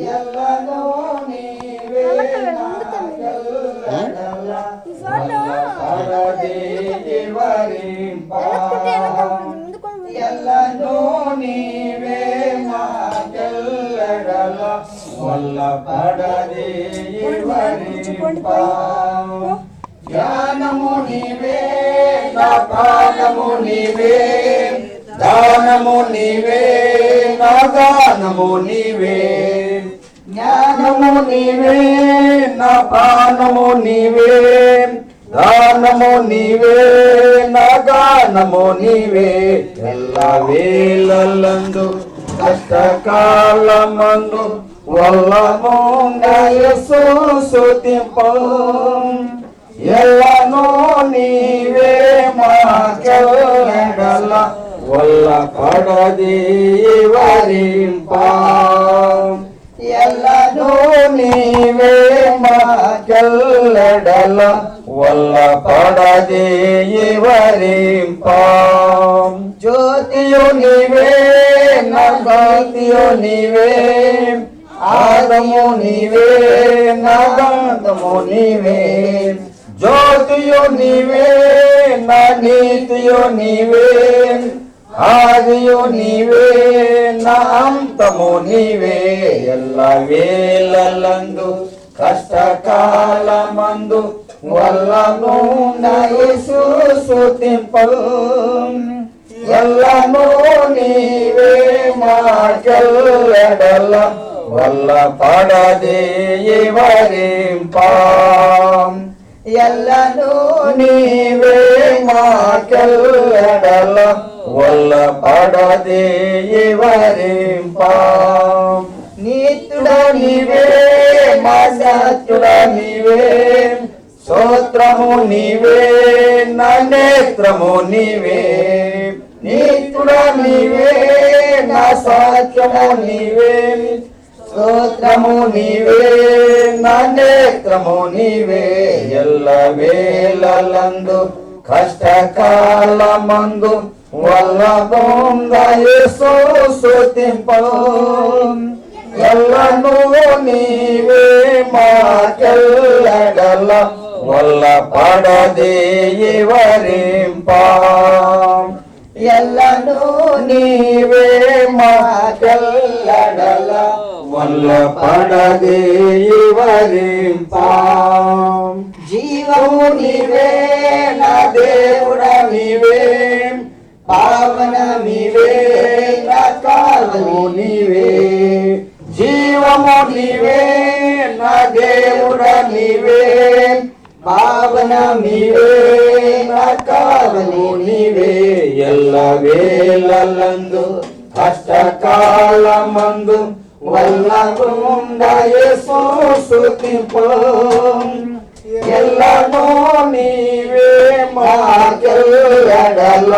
ఎల్లనో నీవే నాకెల్లడల పడదేగి వరింప ఎల్లనో నీవే నాకెల్లడల వల్ల పడదేగి వరింప జ్ఞానము నీవే నా ప్రాణము నీవే దానము నీవే నా గానము నీవే జ్ఞానము నీవే నా ప్రాణము నీవే దానము నీవే నా గానము నీవే ఎల్ల వేళలందు కష్టకాలమందు వల్లమోంగయసు స్తుతింపు ఎల్లనో నీవే మాకెల్లడల వల్ల పడది వరింప ఎల్లనో నీవే మాకెల్లడల వల్ల పడది వరింప జ్యోతియు నీవే నా కాంతియు నీవే ఆదము నీవే నా గంధము నీవే జ్యోతియు నీవే నా నీతియు నీవే ఆదియు నీవే నా అంతము నీవే ఎల్ల వేళలందు కష్టకాలమందు వల్లనూ నా యేసు స్తుతింపు ఎల్లనూ నీవే మాకెల్లడల వల్ల పడదే వరింప ఎల్లనూ నీవే మాకెల్లడల వల్ల పడదే వరింప నీతుడ నీవే మా సత్యుడ నీవే స్తోత్రము నీవే నా నేత్రము నీవే నీతుడ నీవే నా సత్యము నీవే స్తోత్రము నీవే నా నేత్రము నీవే ఎల్ల వేళలందు కష్టకాలమందు వల్లమోంగయసు స్తుతింపు ఎల్లనూ నీవే మాకెల్లడల వల్ల పడదే వరింప ఎల్లనూ నీవే మాకెల్లడల వల్ల పడదే వరింప జీవము నీవే నా దేవుడ నీవే పావన నీవే నా కాలము నీవే జీవము నీవే నా దేవుడ నీవే పావన నీవే నా కాలము నీవే ఎల్ల వేళలందు కష్టకాలమందు వల్లగుండయేసు స్తుతింపు ఎల్లనూ నీవే మాకెల్లడల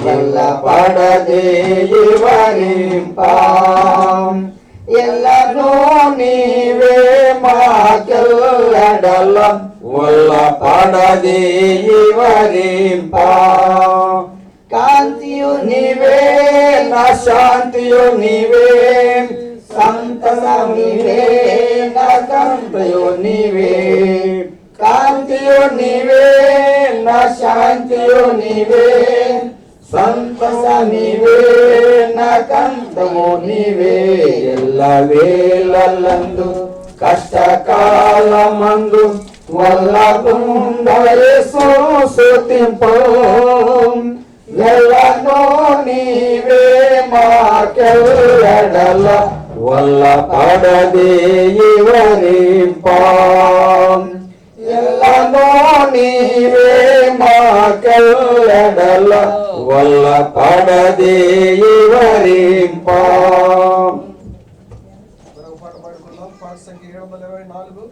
వల్ల పడదే వరింప ఎల్లనూ నీవే మాకెల్లడల వల్ల పడదే వరింప కాంతియు నీవే నా శాంతియు నీవే సంతసము నీవే నా కంతయు నీవే కాంతియు నీవే నా శాంతియు నీవే సంతస నీవే నా కంతము నీవే ఎల్ల వేళలందు కష్టకాలమందు వల్లగుండయేసు స్తుతింపు ఎల్లనూ నీవే మాకెల్లడల వల్ల పడదే వరింప ఎల్లనూ నీవే మాకెల్లడల వల్ల పడదే వరింప. పాట పాడుకున్నాం. పాట సంఖ్య 724,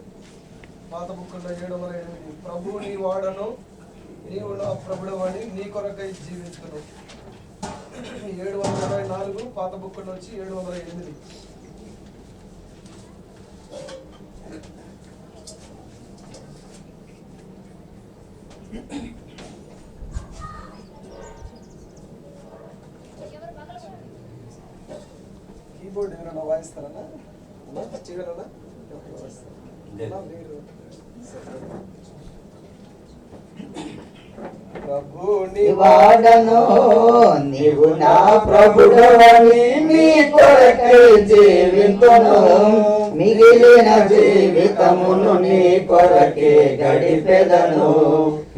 పాత బుక్కుల్లో 708. ప్రభు నీ వాడను, నీవు నా ప్రభుడవని నీ కొరకై జీవించును. 724 పాత బుక్కుల నుంచి 708. కీబోర్డ్ ఎవరైనా వాయిస్తారన్నా? చేయగలరా? మీరు ప్రభుని వాడను నీవు నా ప్రభుడవని నీ కొరకే జీవితును మిగిలిన జీవితమును నీ కొరకే గడిపెదను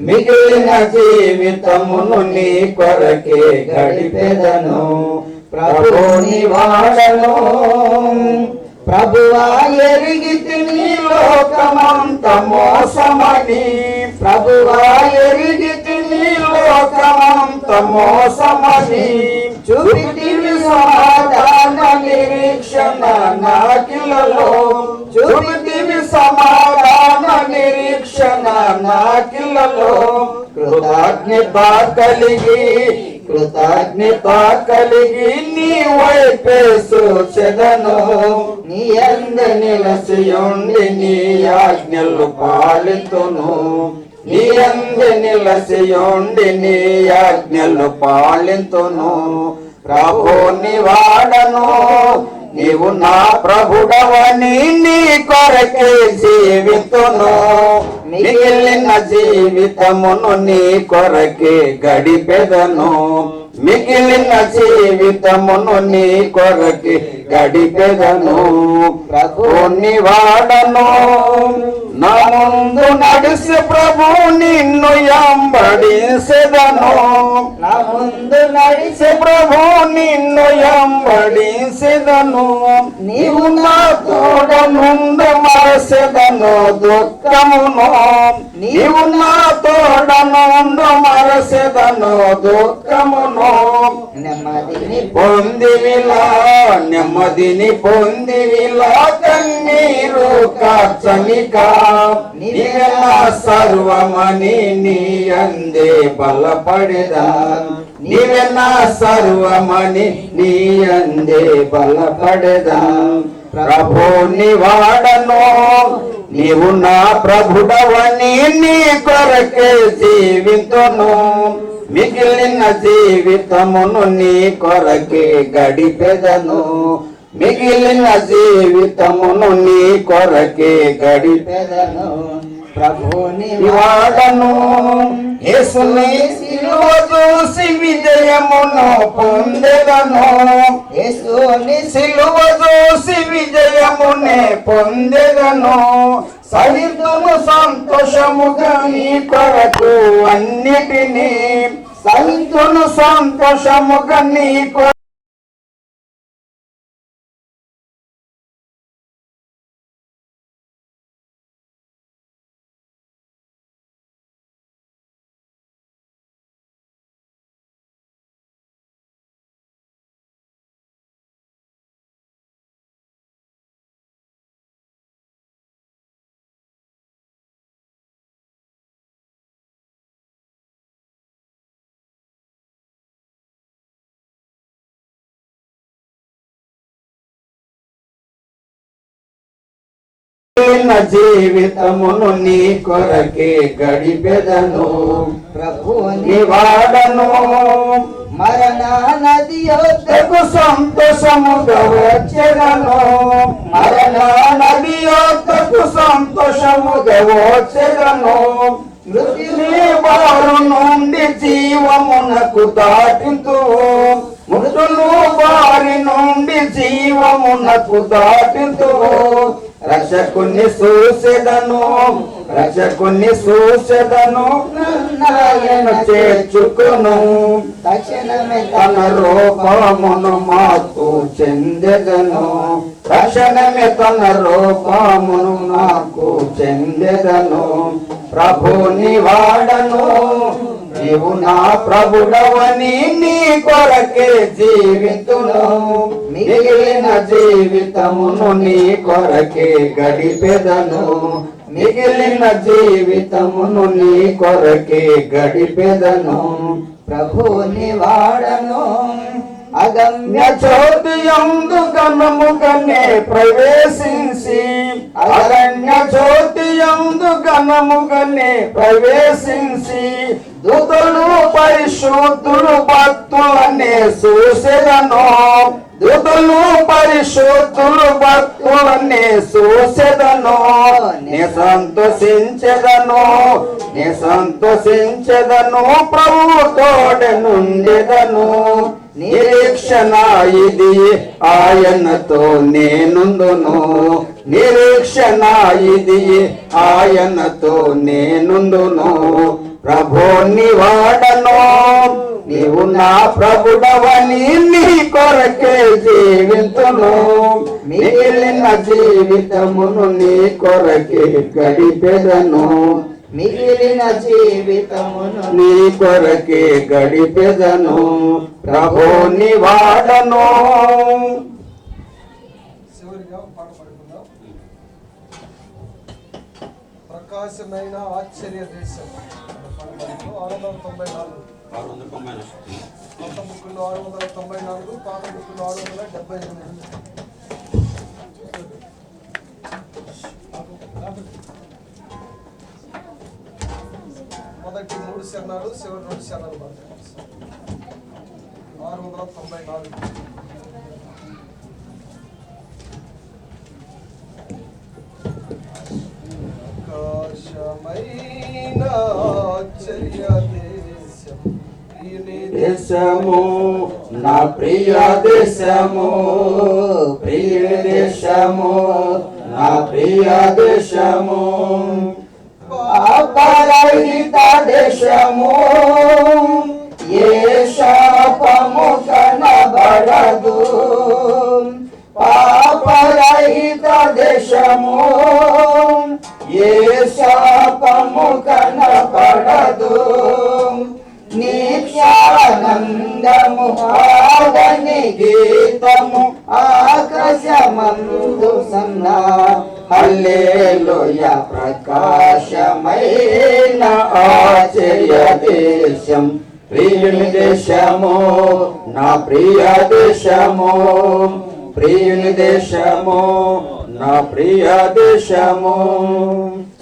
మిగిలిన జీవితమును నీ కొరకే గడిపెదను ప్రభుని వాడను ప్రభువా ఎరిగితి నీ లోకమంత మోసమని ప్రభువా ఎరిగితి నీ లోకమంత మోసమని చూపితివి సమాధాన నిరీక్షణ నాకిలలో చూపితివి సమాధాన నిరీక్షణ నాకిలలో కృతజ్ఞత కలిగి నీ వైపే సూచెదను నీ యందు నిలసియుండి నీ ఆజ్ఞలు పాలితును నీ యందు నిలసియుండి నీ ఆజ్ఞలు పాలితును ప్రభుని వాడను నీవు నా ప్రభుడవని నీ కొరకే జీవితును మిగిలిన జీవితమును నీ కొరకే గడిపెదను మిగిలిన జీవితమును నీ కొరకే గడిపెదను ప్రభుని వాడను నా ముందు నడిసి ప్రభు నిన్ను ఎంబడించెదను నా ముందు నడిసి ప్రభు నిన్ను ఎంబడించెదను నీవు నా తోడ నుండి మరచెదను దుఃఖమును నీవు నా తోడ నుండి మరచెదను దుఃఖమును నెమ్మదిని పొందివిలా కన్నీరు కార్చనికా నీవే నా సర్వమని నీ అందే బలపడెదా నీవే నా సర్వమని నీ అందే బలపడెదా ప్రభుని వాడను నీవు నా ప్రభుడవని నీ కొరకే జీవితును మిగిలిన జీవితమును నీ కొరకే గడిపెదను మిగిలిన జీవితమును నీ కొరకే గడిపెదను ప్రభుని వాడను యేసుని సిలువ చూసి విజయమును పొందెదను యేసుని సిలువ చూసి విజయమునే పొందెదను సహితును సంతోషముగా నీ కొరకు అన్నిటినీ సహితును సంతోషముగా నీ కొరకు జీవితమును నీ కొరకే గడిపెదను ప్రభుని వాడను మరణ నది యొద్దకు సంతోషముగా వచ్చెదను మరణ నది యొద్దకు సంతోషముగా వచ్చెదను మృతిని వారు నుండి జీవమునకు దాటింతు మృతులు వారి నుండి జీవమునకు దాటింతు రక్షకుని చూసెదను నాయన చేర్చుకును తక్షణమే తన రూపమును మార్పు చెందెదను తక్షణమే తన రూపమును నాకు చెందెదను ప్రభుని వాడను నీవు నా ప్రభుడవని నీ కొరకే జీవితును మిగిలిన జీవితమును నీ కొరకే గడిపెదను మిగిలిన జీవితమును నీ కొరకే గడిపెదను ప్రభుని వాడను అగమ్య జ్యోతియందు ఘనముగనే ప్రవేశించి అగమ్య జ్యోతియందు ఘనముగనే ప్రవేశించి దూతలు పరిశుద్ధులు భక్తులనే చూసెదను దూతలు పరిశుద్ధులు భక్తులన్నీ చూసెదను, నే సంతోషించెదను, ప్రభు తోడ నుండెదను. నిరీక్షణ ఇది ఆయనతో నేనుందును, నిరీక్షణ ఇది ఆయనతో నేనుందును. ప్రభుని వాడను, నీవు నా ప్రభుడవని నీ కొరకే జీవితును. మిగిలిన జీవితమును నీ కొరకే గడిపెదను, మిగిలిన జీవితమును నీ కొరకే గడిపెదను. ప్రభుని వాడను. చివరిగా పాట పాడుకుందాం. ప్రకాశమైన ఆశ్చర్య దేశం 694, కొత్త బుక్కులో 694, పాత బుక్కులో 678. మొదటి 3 శరణాలు, చివరి 2 శరణాలు పడతాయి. 694. ఆకాశమైన ఆశ్చర్య దేశం, దేశము నా ప్రియ దేశము, ప్రియ దేశము, నా ప్రియ దేశము. పాపరహిత దేశము, ఏ శాపము కనబడదు. పాపరహిత దేశము, ఏ శాపము కనబడదు. నిత్యానందము ఆదని గీతము ఆకాశమందు సన్నా. హల్లెలూయా ప్రకాశమైన ఆశ్చర్య దేశం, ప్రియుని దేశము, నా ప్రియ దేశము, ప్రియుని దేశము, నా ప్రియ దేశము.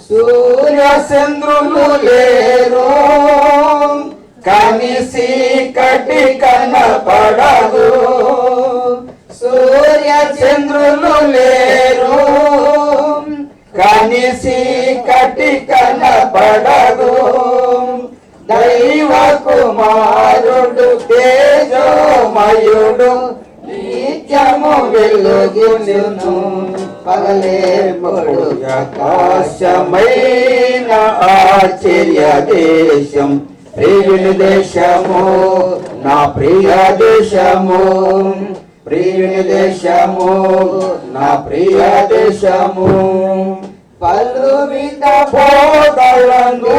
సూర్య చంద్రులు లేరు, కనిసి కటి కనపడదు. సూర్య చంద్రులు లేరు, కనిసి కటి కనపడదు. దైవ కుమారుడు తేజోమయుడు నిత్యము వెలుగును. పగలే పొడు ఆకాశమైన ఆశ్చర్య దేశం, ప్రియుని దేశము, నా ప్రియ దేశము, ప్రియుని దేశము, నా ప్రియ దేశము. పలువిధ బోధలను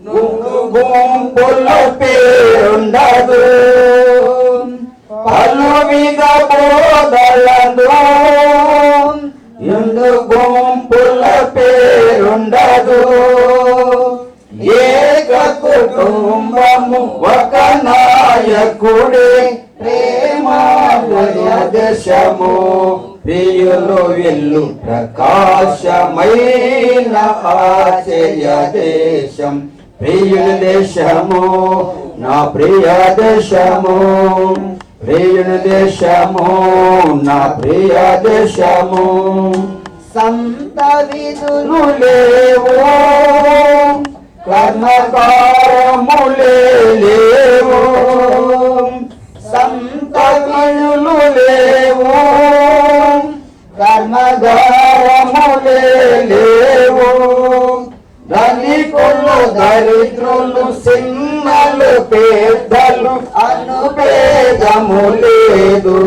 నువ్వు గుంపులో పేరుండదు. పలువిధ బోధలను ఎందు గుంపుల పేరుండదు. ఏక కుటుంబము ఒక నాయకుడే, ప్రేమమయ దేశము, ప్రియులు వెళ్ళు ప్రకాశమైన ఆశ్చర్య దేశం, ప్రియుని దేశము, నా ప్రియ దేశము, ప్రియుని దేశము, నా ప్రియ దేశము. సంత విధులు లేవు, కర్మకారములే లేవు. సంత విధులు లేవు, కర్మకారములే లేవు. ధనికులు దరిద్రులు, సిన్నలు పెద్దలు అను భేదము లేదు.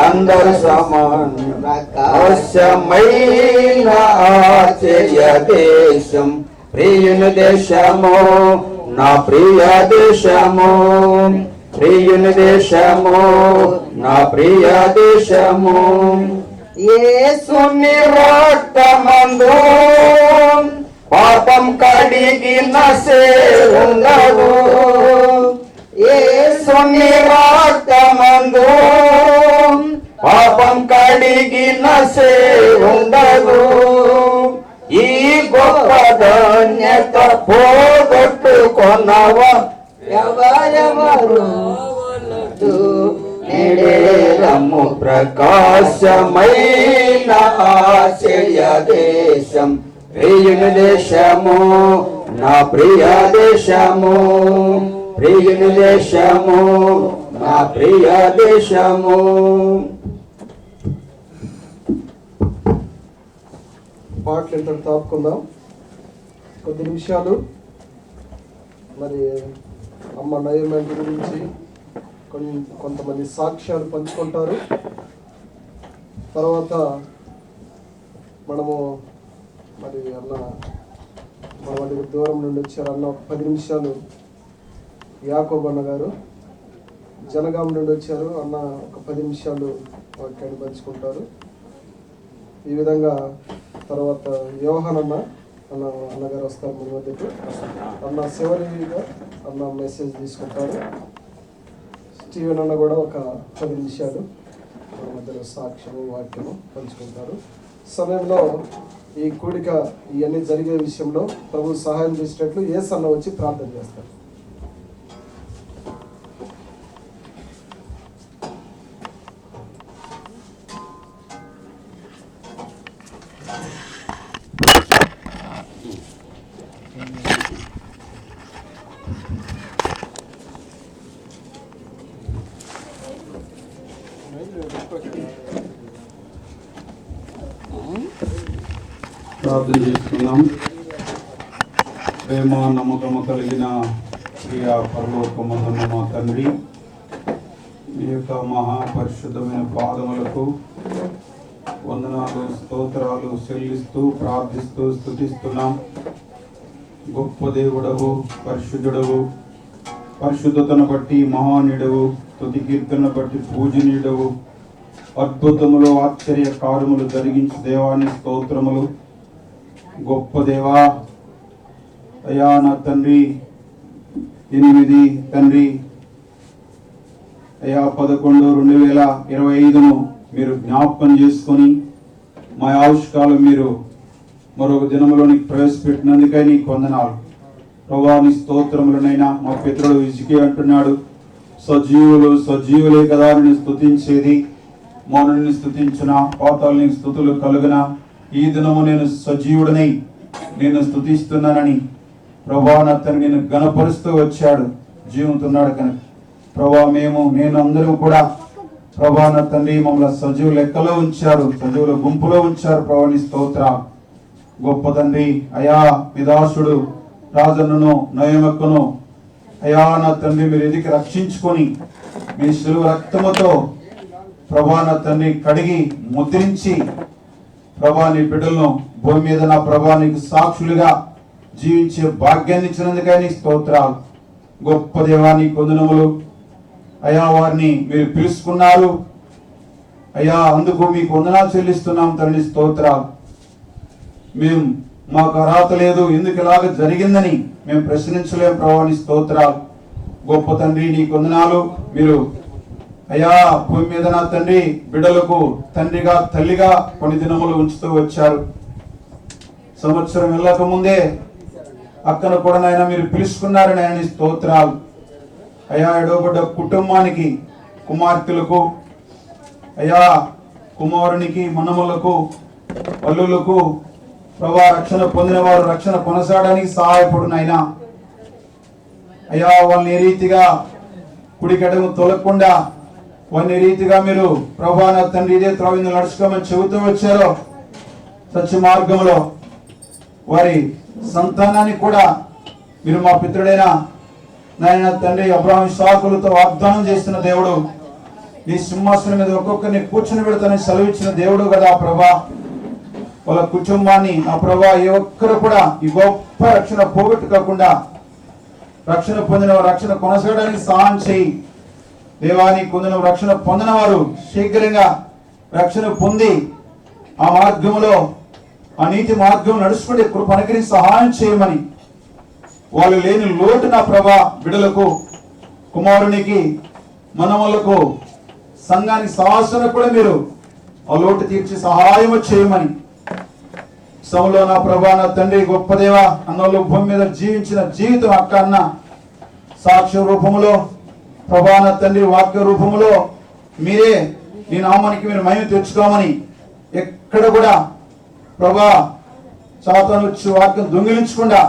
అందరు సమాన ప్రకాశమైన ఆశ్చర్య దేశం, ప్రియుని దేశము, నా ప్రియ దేశము, ప్రియుని దేశము, నా ప్రియ దేశము. యేసుని రక్తమందు పాపం కడిగిన సేవుండదు. యేసుని రక్తమందు పాపం కడిగిన సేవుండదు. ఈ గొప్ప ధన్యత పోగొట్టుకొన్నవ ఎవరెవరు నేడే దేశము ప్రకాశమైన ఆశ్చర్య దేశం, ప్రియుని దేశము, నా ప్రియ దేశము, ప్రియుని దేశము, నా ప్రియ దేశము. పాటలు ఎంత తాపుకుందాం కొద్ది నిమిషాలు. మరి అమ్మ నయమెంట్ గురించి కొంతమంది సాక్ష్యాలు పంచుకుంటారు. తర్వాత మనము మరి అన్న మన దగ్గర దూరం నుండి వచ్చారు అన్న, ఒక 10 నిమిషాలు. యాకోబ్ అన్న గారు జనగాం నుండి వచ్చారు అన్న, ఒక 10 నిమిషాలు వాక్యాన్ని పంచుకుంటారు. ఈ విధంగా తర్వాత యోహాన్ అన్నగారు వస్తారు మన మధ్యకు. అన్న చివరిగా అన్న మెసేజ్ తీసుకుంటారు. స్టీవెన్ అన్న కూడా ఒక 10 నిమిషాలు మన మధ్యలో సాక్ష్యము వాక్యము పంచుకుంటారు. సమయంలో ఈ కూడిక ఇవన్నీ జరిగే విషయంలో ప్రభు సహాయం చేసేటట్లు యేసు అన్న వచ్చి ప్రార్థన చేస్తారు. ప్రార్థన చేసుకున్నాం. ప్రేమ నమ్మకము కలిగిన ప్రియ పరలోకమందున్న మా తండ్రి, మీ యొక్క మహాపరిశుద్ధమైన పాదములకు వందనాలు స్తోత్రాలు చెల్లిస్తూ ప్రార్థిస్తూ స్తుతిస్తున్నాం. గొప్ప దేవుడవు, పరిశుద్ధుడవు, పరిశుద్ధతను బట్టి మహానీయుడవు, స్తుతి కీర్తన బట్టి పూజనీయుడవు, అద్భుతములు ఆశ్చర్య కార్యములు జరిగించు దేవాని స్తోత్రములు. గొప్ప దేవా, అయ్యా నా తండ్రి 8 తండ్రి అయ్యా 11/2025 మీరు జ్ఞాపకం చేసుకొని మా ఆయుష్కాలం మీరు మరొక దినములోనికి ప్రవేశపెట్టినందుకై నీకు వందనాలు ప్రభువా. నీ స్తోత్రములనైనా మా పితరుడు హిజ్కియా అంటున్నాడు, సజీవులే కదా నిన్ను స్తుతించేది, మౌనుని స్తుతించిన పాతాలు నీకు స్తుతులు కలుగున. ఈ దినము నేను సజీవుడనై నేను స్తుతిస్తున్నానని ప్రభువా నా తండ్రి నేను గణపరుస్తూ వచ్చాడు, జీవంతున్నాడు కనుక ప్రభువా నేను అందరూ కూడా ప్రభువా నా తండ్రి మమ్మల్ని సజీవ లెక్కలో ఉంచారు, సజీవుల గుంపులో ఉంచారు. ప్రభువా నీ స్తోత్ర. గొప్ప తండ్రి అయా విదాసుడు రాజన్నను నయమక్కును అయా నా తండ్రి మీరు ఎదికి రక్షించుకొని మీ శిలువ రక్తముతో ప్రభా నా తండ్రి కడిగి ముద్రించి ప్రభా నీ బిడ్డలను భూమి మీద నా ప్రభా నీకు సాక్షులుగా జీవించే భాగ్యాన్ని ఇచ్చినందుకే నీ స్తోత్రాలు. గొప్ప దేవా నీ వందనములు అయా. వారిని మీరు పిలుచుకున్నారు అయ్యా, అందుకు మీకు వందనాలు చెల్లిస్తున్నాం తండ్రి, స్తోత్రాలు. మాకు అర్హత లేదు, ఎందుకు ఇలాగ జరిగిందని మేము ప్రశ్నించలేం ప్రభా నీ స్తోత్రాలు. గొప్ప తండ్రి నీకు వందనాలు. మీరు అయ్యా భూమి మీద నా తండ్రి బిడ్డలకు తండ్రిగా తల్లిగా కొన్ని దినములు ఉంచుతూ వచ్చారు. సంవత్సరం వెళ్ళక ముందే అక్కను కూడా నాయన మీరు పిలుచుకున్నారని ఆయన స్తోత్రాలు. అయ్యా ఎడవబడ్డ కుటుంబానికి, కుమార్తెలకు అయ్యా కుమారునికి, మనములకు, అల్లులకు ప్రభా రక్షణ పొందిన వారు రక్షణ కొనసాగడానికి సహాయపడు నాయన. అయ్యా వాళ్ళని ఏ రీతిగా కుడికడము తొలగకుండా వారిని రీతిగా మీరు ప్రభా నా తండ్రి ఇదే త్రోవిందు నడుచుకోమని చెబుతూ వచ్చారో సత్య మార్గంలో వారి సంతానాన్ని కూడా మీరు మా పితృడైన నాయన తండ్రి అబ్రహాము ఇస్సాకులతో వాగ్దానం చేస్తున్న దేవుడు, నీ సింహాసనం మీద ఒక్కొక్కరిని కూర్చుని పెడతానని సెలవిచ్చిన దేవుడు కదా ప్రభా. వాళ్ళ కుటుంబాన్ని నా ప్రభా ఏ ఒక్కరు కూడా ఈ గొప్ప రక్షణ పోగొట్టుకోకుండా రక్షణ పొందిన రక్షణ కొనసాగడానికి సహాయం చేయి దేవాని. కొందరు రక్షణ పొందిన వారు శీఘ్రంగా రక్షణ పొంది ఆ మార్గంలో ఆ నీతి మార్గం నడుచుకుంటే కృప అనుగ్రహించి సహాయం చేయమని, వాళ్ళు లేని లోటు నా ప్రభా బిడ్డలకు, కుమారునికి, మనములకు, సంఘానికి సహాసన కూడా మీరు ఆ లోటు తీర్చి సహాయం చేయమని సమలో నా ప్రభా నా తండ్రి గొప్ప దేవ అన్నోళ్ళు భూమి మీద జీవించిన జీవితం అక్క అన్న సాక్ష్య రూపములో ప్రభా నా తండ్రి వాక్య రూపములో మీరే నీ నామానికి మీరు మహిమ తెచ్చుకోమని ఎక్కడ కూడా ప్రభా సాతాను వచ్చి వాక్యం దొంగిలించకుండా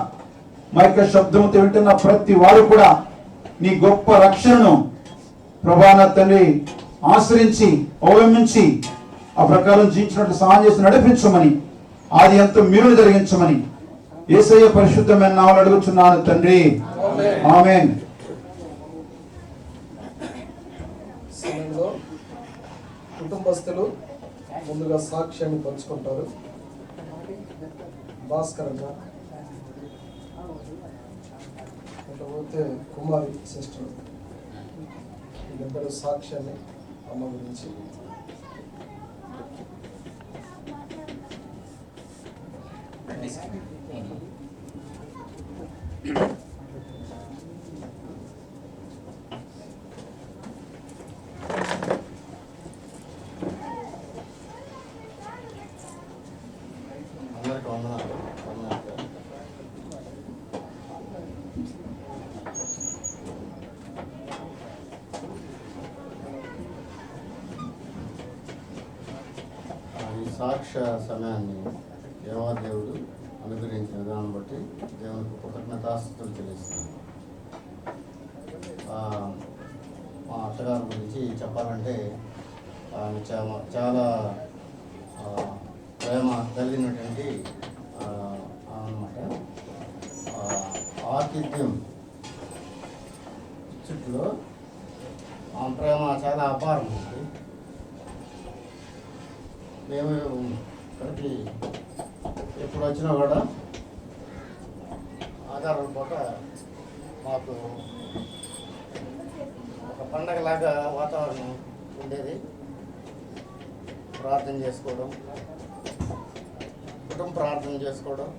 మా యొక్క శబ్దంతో వింటున్న ప్రతి వారు కూడా నీ గొప్ప రక్షణను ప్రభా నా తండ్రి ఆశ్రయించి అవలంబించి ఆ ప్రకారం జీవించినట్లు సహాయం చేసి నడిపించమని ఆది అంతం మీరు జరిగించమని యేసయ్య పరిశుద్ధమైన నామములో అడుగుచున్నాను తండ్రి, ఆమేన్. సమయంలో కుటుంబస్తులు ముందుగా సాక్ష్యాన్ని పంచుకుంటారు. భాస్కర్ అన్న, లేకపోతే కుమారి సిస్టర్, వీళ్ళిద్దరు సాక్ష్యాన్ని అమ్మ గురించి. అందరికీ వందనాలు. ఈ సాక్ష్య సమయాన్ని దేవాదేవుడు అనుగ్రహించిన విధానం బట్టి దేవునికి కృతజ్ఞతాస్తుతులు చెల్లిస్తున్నాను. మా అత్తగారి గురించి చెప్పాలంటే ఆమె చాలా ప్రేమ కలిగినటువంటి అన్నమాట. ఆతిథ్యం చుట్టూ ఆ ప్రేమ చాలా అపారం ఉంది. మేము ఇక్కడికి ఎప్పుడు వచ్చినా కూడా ఆధారం పూట మాకు ఒక పండగలాగా వాతావరణం ఉండేది. ప్రార్థన చేసుకోవడం, కుటుంబ ప్రార్థన చేసుకోవడం,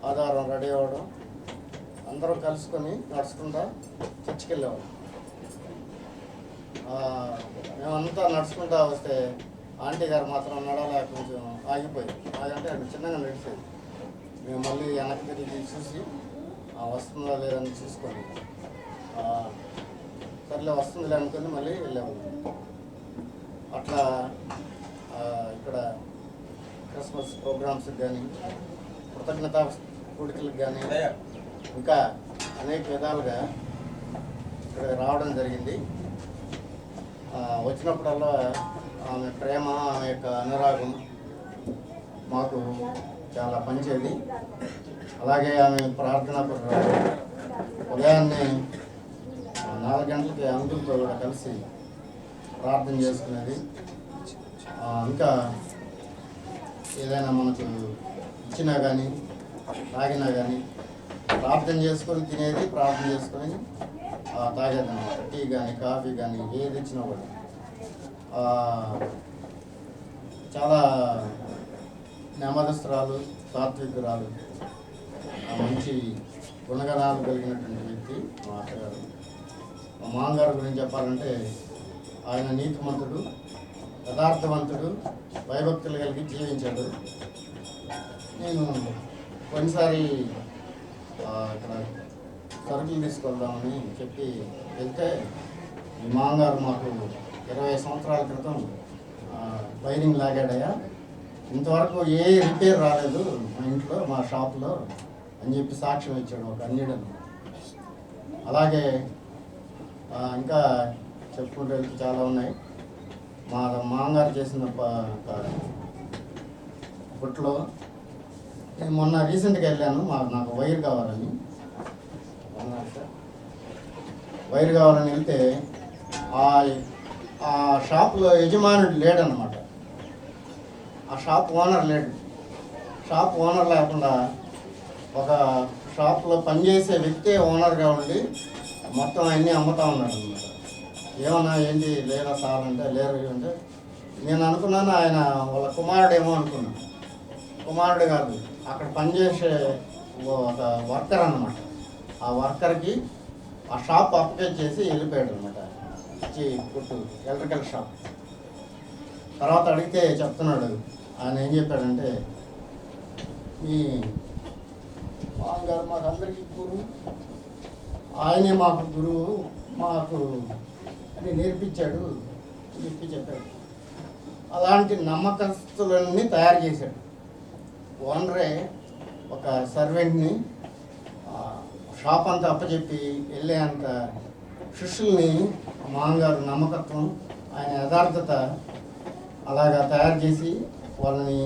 ఆధారం రెడీ అవ్వడం, అందరూ కలుసుకొని నడుచుకుంటా చర్చికి వెళ్ళేవాళ్ళం. మేమంతా నడుచుకుంటా వస్తే ఆంటీ గారు మాత్రం నడవలేక కొంచెం ఆగిపోయింది. అదంటే అది చిన్నగా నడిచేది. మేము మళ్ళీ వెనక్కి తిరిగి చూసి వస్తుందా లేదని చూసుకొని సర్లే వస్తుందిలే అనుకుని మళ్ళీ వెళ్ళేవాళ్ళం. అట్లా ఇక్కడ క్రిస్మస్ ప్రోగ్రామ్స్కి కానీ, కృతజ్ఞతా కూడికలకు కానీ, ఇంకా అనేక విధాలుగా ఇక్కడ రావడం జరిగింది. వచ్చినప్పుడల్లా ఆమె ప్రేమ, ఆమె యొక్క అనురాగం మాకు చాలా పంచేది. అలాగే ఆమె ప్రార్థన ఉదయాన్నే 4 గంటలకి అంకులతో కూడా కలిసి ప్రార్థన చేసుకునేది. ఇంకా ఏదైనా మనకు ఇచ్చినా కానీ తాగినా కానీ ప్రార్థన చేసుకొని తినేది, ప్రార్థన చేసుకొని తాగేది అన్నమాట. టీ కానీ కాఫీ కానీ ఏది ఇచ్చినా కూడా చాలా నెమ్మదస్తురాలు, సాత్వికురాలు, మంచి గుణగణాలు కలిగినటువంటి వ్యక్తి మా అత్తగారు. మా మామగారు గురించి చెప్పాలంటే ఆయన నీతిమంతుడు, యథార్థవంతుడు, భయభక్తులు కలిగి జీవించాడు. నేను కొన్నిసారి ఇక్కడ సరుకులు తీసుకెళ్దామని చెప్పి వెళ్తే ఈ మామగారు మాకు 20 సంవత్సరాల క్రితం వైరింగ్ లాగాడయ్యా, ఇంతవరకు ఏ రిపేర్ రాలేదు మా ఇంట్లో, మా షాప్లో అని చెప్పి సాక్ష్యం ఇచ్చాడు ఒక అన్యుడను. అలాగే ఇంకా చెప్పుకుంటూ వెళ్తే చాలా ఉన్నాయి. మా మామగారు చేసిన బుట్లో నేను మొన్న రీసెంట్గా వెళ్ళాను. నాకు వైర్ కావాలని వెళ్తే ఆ షాప్లో యజమానుడు లేడనమాట. ఆ షాప్ ఓనర్ లేడు. షాప్ ఓనర్ లేకుండా ఒక షాప్లో పనిచేసే వ్యక్తే ఓనర్గా ఉండి మొత్తం అన్నీ అమ్ముతా ఉన్నాడు అనమాట. ఏమన్నా ఏంటి లేరా సార్ అంటే లేరు అంటే నేను అనుకున్నాను ఆయన వాళ్ళ కుమారుడేమో అనుకున్నాను. కుమారుడు కాదు, అక్కడ పనిచేసే ఒక వర్కర్ అన్నమాట. ఆ వర్కర్కి ఆ షాప్ అప్డేట్ చేసి వెళ్ళిపోయాడు అనమాట. కుట్టు ఎలక్ట్రికల్ షాప్. తర్వాత అడిగితే చెప్తున్నాడు, ఆయన ఏం చెప్పాడంటే మీ మామగారు మాకు అందరికీ గురువు, ఆయనే మాకు గురువు, మాకు అని నేర్పించాడు. చెప్పాడు. అలాంటి నమ్మకస్తులన్నీ తయారు చేశాడు. ఓనరే ఒక సర్వెంట్ని షాప్ అంతా అప్పచెప్పి వెళ్ళే అంత శిష్యుల్ని మామగారు నమ్మకత్వం, ఆయన యథార్థత అలాగా తయారు చేసి వాళ్ళని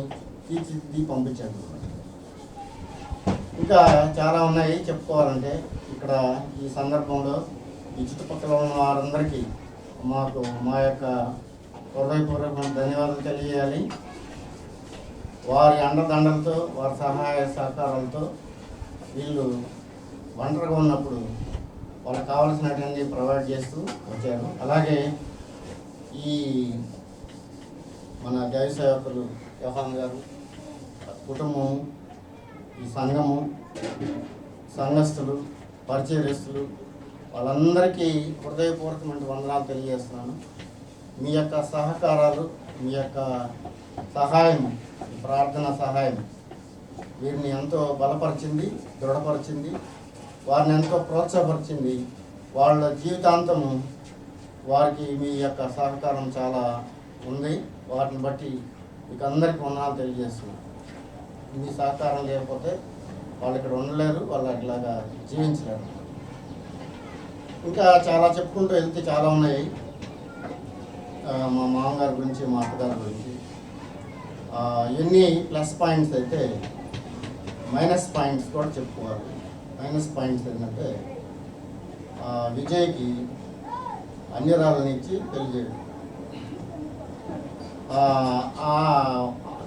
తీర్చిదిద్ది పంపించాడు. ఇంకా చాలా ఉన్నాయి చెప్పుకోవాలంటే. ఇక్కడ ఈ సందర్భంలో ఈ చుట్టుపక్కల ఉన్న వారందరికీ మా యొక్క హృదయపూర్వకమైన ధన్యవాదాలు తెలియజేయాలి. వారి అండదండలతో, వారి సహాయ సహకారాలతో వీళ్ళు ఒంటరిగా ఉన్నప్పుడు వాళ్ళకి కావాల్సినటువంటి ప్రొవైడ్ చేస్తూ వచ్చారు. అలాగే ఈ మన దైవ సేవకులు యోహాన్ గారు, కుటుంబం, ఈ సంఘము, సంఘస్థులు, పరిచయస్తులు వాళ్ళందరికీ హృదయపూర్వకమైన వందనాలు తెలియజేస్తున్నాను. మీ యొక్క సహకారాలు, మీ యొక్క సహాయం, ప్రార్థన సహాయం వీరిని ఎంతో బలపరిచింది, దృఢపరిచింది, వారిని ఎంతో ప్రోత్సాహపరిచింది. వాళ్ళ జీవితాంతము వారికి మీ యొక్క సహకారం చాలా ఉంది. వాటిని బట్టి మీకు అందరికీ వందనాలు తెలియజేస్తున్నాను. మీ సహకారం లేకపోతే వాళ్ళు ఇక్కడ ఉండలేరు, వాళ్ళు ఇట్లాగా జీవించలేరు. ఇంకా చాలా చెప్పుకుంటూ వెళ్తే చాలా ఉన్నాయి. మా మామగారి గురించి, మా అత్తగారి గురించి ఎన్ని ప్లస్ పాయింట్స్ అయితే మైనస్ పాయింట్స్ కూడా చెప్పుకోవాలి. మైనస్ పాయింట్స్ ఏంటంటే విజయ్కి అన్యరాలని ఇచ్చి పెళ్లి చేయడం.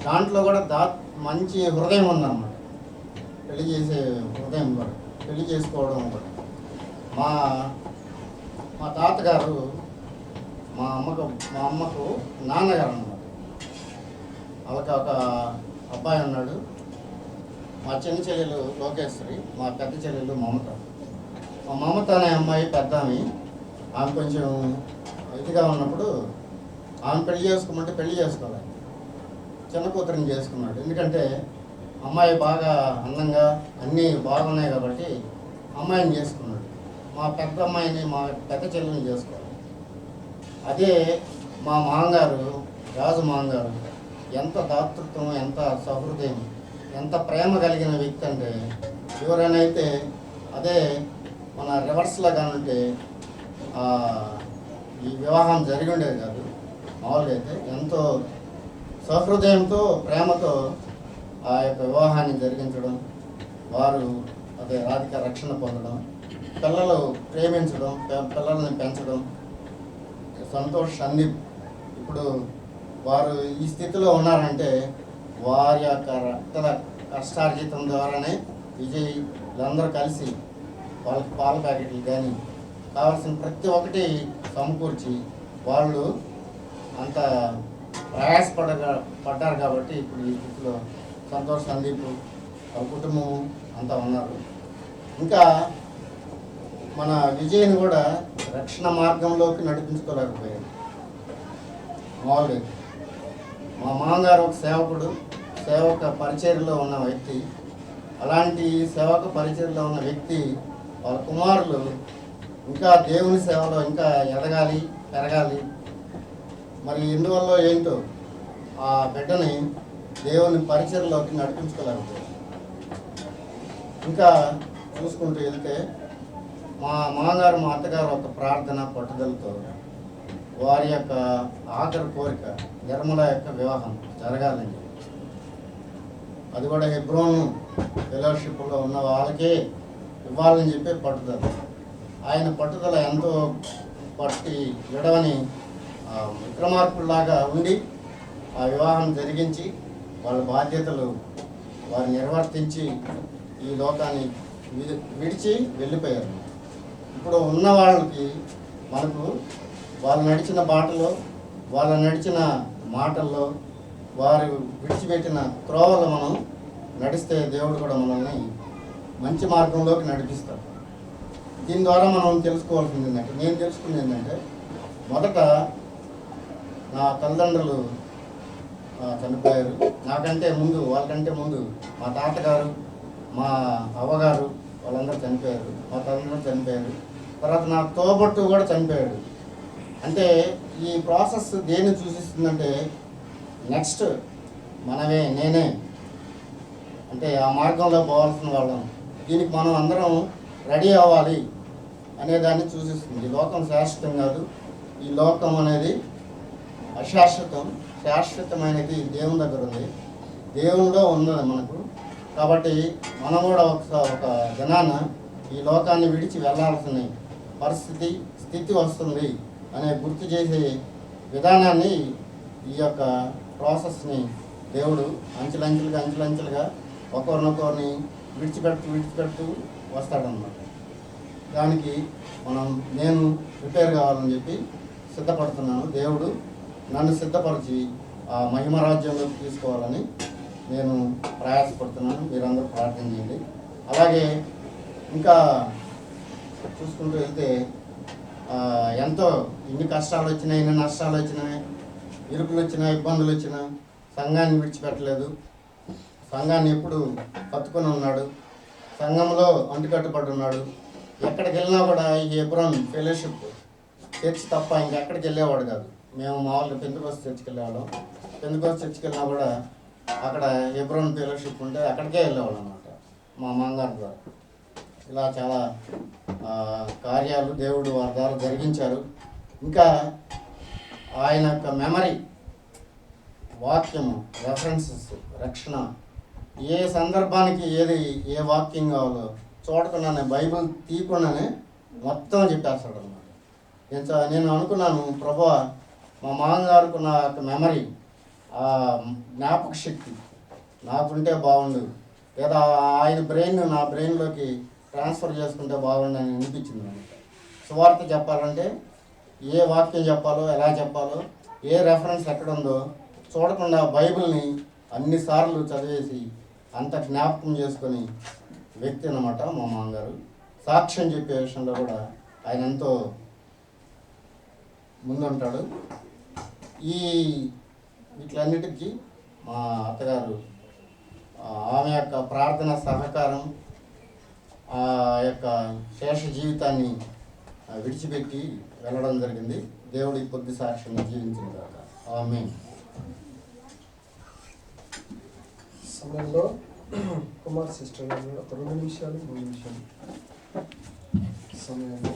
దాంట్లో కూడా మంచి హృదయం ఉందన్నమాట. పెళ్లి చేసే హృదయం కూడా, పెళ్లి చేసుకోవడం కూడా. మా తాతగారు మా అమ్మకు నాన్నగారు అన్నమాట. వాళ్ళకి ఒక అబ్బాయి ఉన్నాడు. మా చిన్న చెల్లెలు లోకేశ్వరి, మా పెద్ద చెల్లెలు మమత. మా మమత అనే అమ్మాయి పెద్ద ఆమె కొంచెం ఇదిగా ఉన్నప్పుడు ఆమె పెళ్లి చేసుకోమంటే పెళ్లి చేసుకోవాలి. చిన్న కూతురిని చేసుకున్నాడు. ఎందుకంటే అమ్మాయి బాగా అందంగా అన్నీ బాగున్నాయి కాబట్టి అమ్మాయిని చేసుకున్నాడు. మా పెద్ద అమ్మాయిని, మా పెద్ద చెల్లెని చేసుకోవాలి. అదే మా మామగారు, రాజు మామగారు ఎంత దాతృత్వం, ఎంత సహృదయం, ఎంత ప్రేమ కలిగిన వ్యక్తి అంటే ఎవరైనా అయితే అదే మన రివర్స్లో కానుంటే ఈ వివాహం జరిగి ఉండేది కాదు. మామూలుగా అయితే ఎంతో సహృదయంతో, ప్రేమతో ఆ యొక్క వివాహాన్ని జరిగించడం, వారు అదే రాధిక రక్షణ పొందడం, పిల్లలు ప్రేమించడం, పిల్లల్ని పెంచడం. సంతోష్, సందీప్ ఇప్పుడు వారు ఈ స్థితిలో ఉన్నారంటే వారి యొక్క రక్త కష్టార్జితం ద్వారానే విజయ్ వీళ్ళందరూ కలిసి వాళ్ళకి పాల ప్యాకెట్లు కానీ కావాల్సిన ప్రతి ఒక్కటి సమకూర్చి వాళ్ళు అంత ప్రయాసపడ్డారు కాబట్టి ఇప్పుడు ఈ స్థితిలో సంతోష్, సందీప్ వాళ్ళ కుటుంబం అంతా ఉన్నారు. ఇంకా మన విజయ్ని కూడా రక్షణ మార్గంలోకి నడిపించుకోలేకపోయారు. మామూలుగా మా మామగారు ఒక సేవకుడు, సేవక పరిచర్యలో ఉన్న వ్యక్తి. అలాంటి సేవక పరిచర్యలో ఉన్న వ్యక్తి వాళ్ళ కుమారులు ఇంకా దేవుని సేవలో ఇంకా ఎదగాలి, పెరగాలి. మరి ఎందువల్ల ఏంటో ఆ బిడ్డని దేవుని పరిచర్యలోకి నడిపించుకోలేకపోయారు. ఇంకా చూసుకుంటూ వెళ్తే మా మామగారు, మా అత్తగారు ఒక ప్రార్థన పట్టుదలతో వారి యొక్క ఆఖరి కోరిక నిర్మల యొక్క వివాహం జరగాలండి. అది కూడా హెబ్రోన్ ఫెలోషిప్లో ఉన్న వాళ్ళకే ఇవ్వాలని చెప్పి పట్టుదల. ఆయన పట్టుదల ఎంతో పట్టి విడవని విక్రమార్కుల్లాగా ఉండి ఆ వివాహం జరిగించి వాళ్ళ బాధ్యతలు వారు నిర్వర్తించి ఈ లోకాన్ని విడిచి వెళ్ళిపోయారు. ఇప్పుడు ఉన్న వాళ్ళకి మనకు వాళ్ళు నడిచిన బాటలో, వాళ్ళ నడిచిన మాటల్లో, వారు విడిచిపెట్టిన త్రోవలో మనం నడిస్తే దేవుడు కూడా మనల్ని మంచి మార్గంలోకి నడిపిస్తాడు. దీని ద్వారా మనం తెలుసుకోవాల్సింది ఏంటంటే, నేను తెలుసుకుంది ఏంటంటే, మొదట నా తల్లిదండ్రులు చనిపోయారు. నాకంటే ముందు, వాళ్ళకంటే ముందు మా తాతగారు, మా అవ్వగారు వాళ్ళందరూ చనిపోయారు. మా తల్లిదండ్రులు చనిపోయారు. తర్వాత నా తోబట్టు కూడా చనిపోయాడు. అంటే ఈ ప్రాసెస్ దేన్ని సూచిస్తుందంటే నెక్స్ట్ నేనే అంటే ఆ మార్గంలో పోవాల్సిన వాళ్ళం, దీనికి మనం అందరం రెడీ అవ్వాలి అనేదాన్ని సూచిస్తుంది. ఈ లోకం శాశ్వతం కాదు, ఈ లోకం అనేది అశాశ్వతం. శాశ్వతమైనది దేవుని దగ్గర ఉంది, దేవునిలో ఉన్నది మనకు. కాబట్టి మనం కూడా ఒక దినాన ఈ లోకాన్ని విడిచి వెళ్ళాల్సిన స్థితి వస్తుంది అనే గుర్తు చేసే విధానాన్ని, ఈ యొక్క ప్రాసెస్ని దేవుడు అంచెలంచెలుగా ఒకరినొకరిని విడిచిపెడుతూ వస్తాడన్నమాట. దానికి నేను ప్రిపేర్ కావాలని చెప్పి సిద్ధపడుతున్నాను. దేవుడు నన్ను సిద్ధపరిచి ఆ మహిమరాజ్యంలోకి తీసుకోవాలని నేను ప్రయాసపడుతున్నాను. మీరందరూ ప్రార్థన చేయండి. అలాగే ఇంకా చూసుకుంటూ వెళ్తే ఎంతో ఇన్ని కష్టాలు వచ్చినాయి, ఇన్ని నష్టాలు వచ్చినాయి, ఇరుకులు వచ్చినా, ఇబ్బందులు వచ్చినా సంఘాన్ని విడిచిపెట్టలేదు. సంఘాన్ని ఎప్పుడు పట్టుకొని ఉన్నాడు, సంఘంలో అంటుకట్టుబడి ఉన్నాడు. ఎక్కడికి వెళ్ళినా కూడా ఈ హెబ్రోన్ ఫెలోషిప్ చర్చ్ తప్ప ఇంకెక్కడికి వెళ్ళేవాడు కాదు. మేము మామూలుగా పెంతెకోస్తు చర్చికి వెళ్ళేవాళ్ళం. పెంతెకోస్తు చర్చికి వెళ్ళినా కూడా అక్కడ హెబ్రోన్ ఫెలోషిప్ ఉంటే అక్కడికే వెళ్ళేవాడు అనమాట, మా మామగారి ద్వారా. ఇలా చాలా కార్యాలు దేవుడు వారి ద్వారా జరిగించారు. ఇంకా ఆయన యొక్క మెమరీ, వాక్యము, రెఫరెన్సెస్, రక్షణ, ఏ సందర్భానికి ఏ వాక్యం కావాలో చూడకుండానే, బైబిల్ తీయకుండానే మొత్తం చెప్పేస్తాడు అన్నమాట. నేను అనుకున్నాను, ప్రభువా మా మామగారుకున్న మెమరీ, ఆ జ్ఞాపక శక్తి నాకుంటే బాగుండు, లేదా ఆయన బ్రెయిన్ నా బ్రెయిన్లోకి ట్రాన్స్ఫర్ చేసుకుంటే బాగుండు అని అనిపించింది అనమాట. సువార్త చెప్పాలంటే ఏ వాక్యం చెప్పాలో, ఎలా చెప్పాలో, ఏ రెఫరెన్స్ ఎక్కడుందో చూడకుండా బైబిల్ని అన్నిసార్లు చదివేసి అంత జ్ఞాపకం చేసుకొని వ్యక్తి అన్నమాట మా మామగారు. సాక్ష్యం చెప్పే విషయంలో కూడా ఆయన ఎంతో ముందుంటాడు. వీటిలన్నిటికీ మా అత్తగారు ఆమె యొక్క ప్రార్థన సహకారం, ఆ యొక్క శేష జీవితాన్ని విడిచిపెట్టి వెళ్ళడం జరిగింది. దేవుడి కొద్ది సాక్ష్యంగా జీవించిన కాక ఆమేన్. సమయంలో కుమార్ సిస్టర్ గారు ఒక 2 నిమిషాలు 3 నిమిషాలు సమయంలో